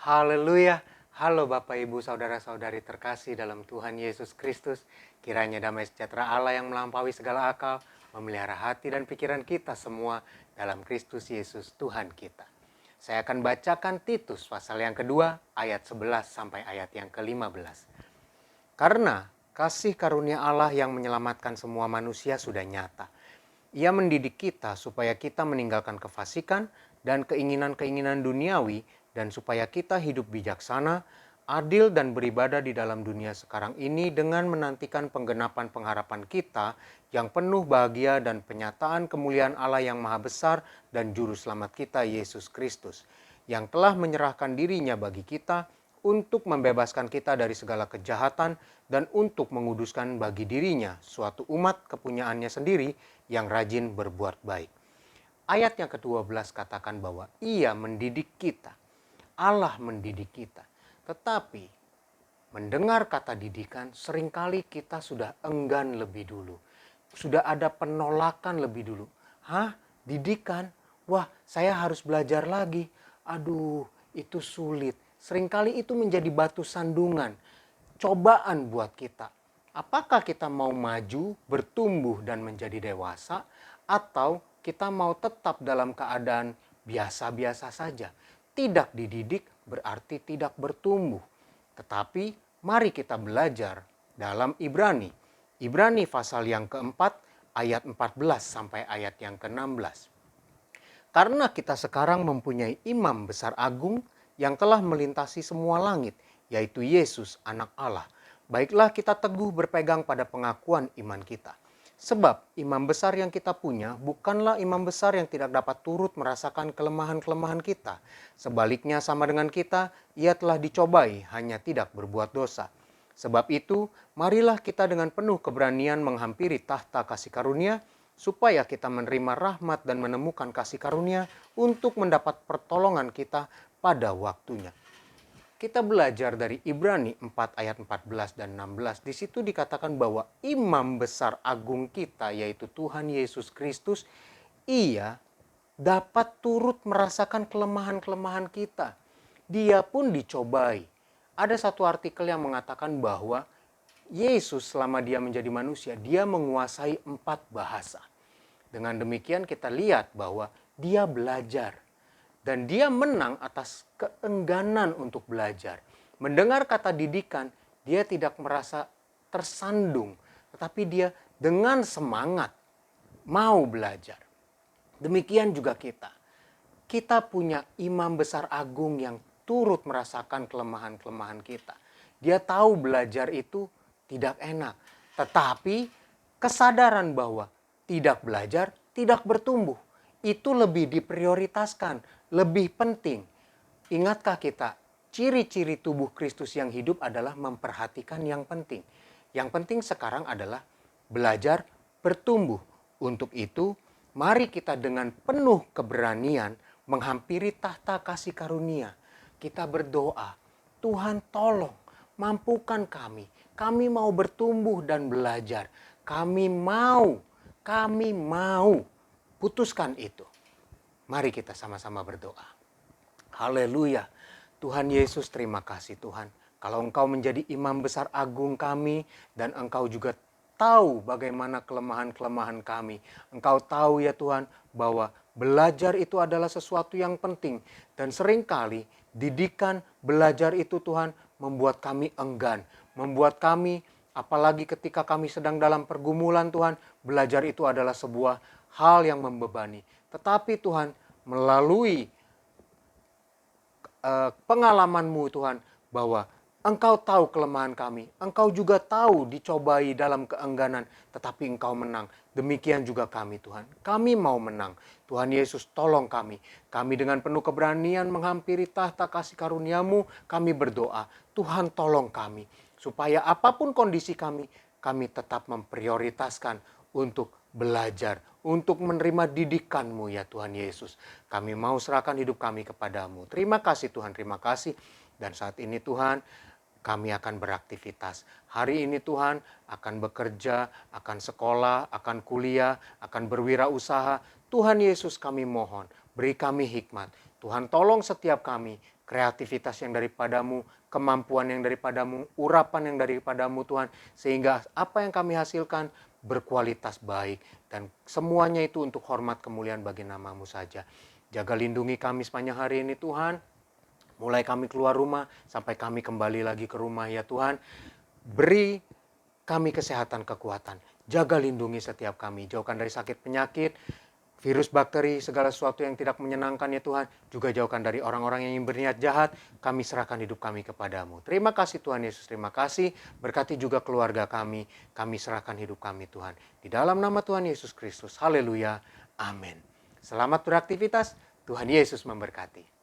Haleluya. Halo Bapak Ibu Saudara-saudari terkasih dalam Tuhan Yesus Kristus. Kiranya damai sejahtera Allah yang melampaui segala akal memelihara hati dan pikiran kita semua dalam Kristus Yesus Tuhan kita. Saya akan bacakan Titus pasal yang kedua ayat 11 sampai ayat yang ke-15. Karena kasih karunia Allah yang menyelamatkan semua manusia sudah nyata. Ia mendidik kita supaya kita meninggalkan kefasikan dan keinginan-keinginan duniawi dan supaya kita hidup bijaksana, adil dan beribadah di dalam dunia sekarang ini dengan menantikan penggenapan pengharapan kita yang penuh bahagia dan penyataan kemuliaan Allah yang maha besar dan juru selamat kita Yesus Kristus yang telah menyerahkan dirinya bagi kita untuk membebaskan kita dari segala kejahatan dan untuk menguduskan bagi dirinya suatu umat kepunyaannya sendiri yang rajin berbuat baik. Ayat yang ke-12 katakan bahwa ia mendidik kita. Allah mendidik kita. Tetapi mendengar kata didikan seringkali kita sudah enggan lebih dulu. Sudah ada penolakan lebih dulu. Hah? Didikan? Wah, saya harus belajar lagi. Aduh, itu sulit. Seringkali itu menjadi batu sandungan, cobaan buat kita. Apakah kita mau maju, bertumbuh dan menjadi dewasa, atau kita mau tetap dalam keadaan biasa-biasa saja? Tidak dididik berarti tidak bertumbuh. Tetapi mari kita belajar dalam Ibrani. Ibrani pasal yang keempat ayat 14 sampai ayat yang ke-16. Karena kita sekarang mempunyai imam besar agung yang telah melintasi semua langit, yaitu Yesus anak Allah. Baiklah kita teguh berpegang pada pengakuan iman kita. Sebab imam besar yang kita punya bukanlah imam besar yang tidak dapat turut merasakan kelemahan-kelemahan kita. Sebaliknya sama dengan kita, ia telah dicobai, hanya tidak berbuat dosa. Sebab itu, marilah kita dengan penuh keberanian menghampiri tahta kasih karunia, supaya kita menerima rahmat dan menemukan kasih karunia untuk mendapat pertolongan kita pada waktunya. Kita belajar dari Ibrani 4 ayat 14 dan 16. Di situ dikatakan bahwa imam besar agung kita yaitu Tuhan Yesus Kristus, ia dapat turut merasakan kelemahan-kelemahan kita. Dia pun dicobai. Ada satu artikel yang mengatakan bahwa Yesus selama dia menjadi manusia, dia menguasai 4 bahasa. Dengan demikian kita lihat bahwa dia belajar. Dan dia menang atas keengganan untuk belajar. Mendengar kata didikan, dia tidak merasa tersandung. Tetapi dia dengan semangat mau belajar. Demikian juga kita. Kita punya imam besar agung yang turut merasakan kelemahan-kelemahan kita. Dia tahu belajar itu tidak enak. Tetapi kesadaran bahwa tidak belajar, tidak bertumbuh. Itu lebih diprioritaskan, lebih penting. Ingatkah kita, ciri-ciri tubuh Kristus yang hidup adalah memperhatikan yang penting. Yang penting sekarang adalah belajar bertumbuh. Untuk itu, mari kita dengan penuh keberanian menghampiri tahta kasih karunia. Kita berdoa, Tuhan tolong, mampukan kami. Kami mau bertumbuh dan belajar. Kami mau. Putuskan itu. Mari kita sama-sama berdoa. Haleluya. Tuhan Yesus, terima kasih Tuhan. Kalau Engkau menjadi imam besar agung kami dan Engkau juga tahu bagaimana kelemahan-kelemahan kami. Engkau tahu ya Tuhan bahwa belajar itu adalah sesuatu yang penting. Dan seringkali didikan belajar itu Tuhan membuat kami enggan. Membuat kami, apalagi ketika kami sedang dalam pergumulan Tuhan, belajar itu adalah sebuah hal yang membebani. Tetapi Tuhan, melalui pengalaman-Mu Tuhan, bahwa Engkau tahu kelemahan kami. Engkau juga tahu dicobai dalam keengganan, tetapi Engkau menang. Demikian juga kami Tuhan. Kami mau menang. Tuhan Yesus tolong kami. Kami dengan penuh keberanian menghampiri tahta kasih karunia-Mu, kami berdoa. Tuhan tolong kami. Supaya apapun kondisi kami tetap memprioritaskan untuk belajar, untuk menerima didikan-Mu ya Tuhan Yesus. Kami mau serahkan hidup kami kepadamu. Terima kasih Tuhan, terima kasih. Dan saat ini Tuhan, kami akan beraktivitas. Hari ini Tuhan akan bekerja, akan sekolah, akan kuliah, akan berwirausaha. Tuhan Yesus kami mohon, beri kami hikmat. Tuhan tolong setiap kami, kreativitas yang daripadamu, kemampuan yang daripadamu, urapan yang daripadamu Tuhan. Sehingga apa yang kami hasilkan berkualitas baik. Dan semuanya itu untuk hormat kemuliaan bagi nama-Mu saja. Jaga lindungi kami sepanjang hari ini Tuhan. Mulai kami keluar rumah sampai kami kembali lagi ke rumah ya Tuhan. Beri kami kesehatan, kekuatan. Jaga lindungi setiap kami. Jauhkan dari sakit penyakit, virus, bakteri, segala sesuatu yang tidak menyenangkan ya Tuhan. Juga jauhkan dari orang-orang yang ingin berniat jahat. Kami serahkan hidup kami kepadamu. Terima kasih Tuhan Yesus, terima kasih. Berkati juga keluarga kami. Kami serahkan hidup kami Tuhan. Di dalam nama Tuhan Yesus Kristus. Haleluya. Amin. Selamat beraktivitas. Tuhan Yesus memberkati.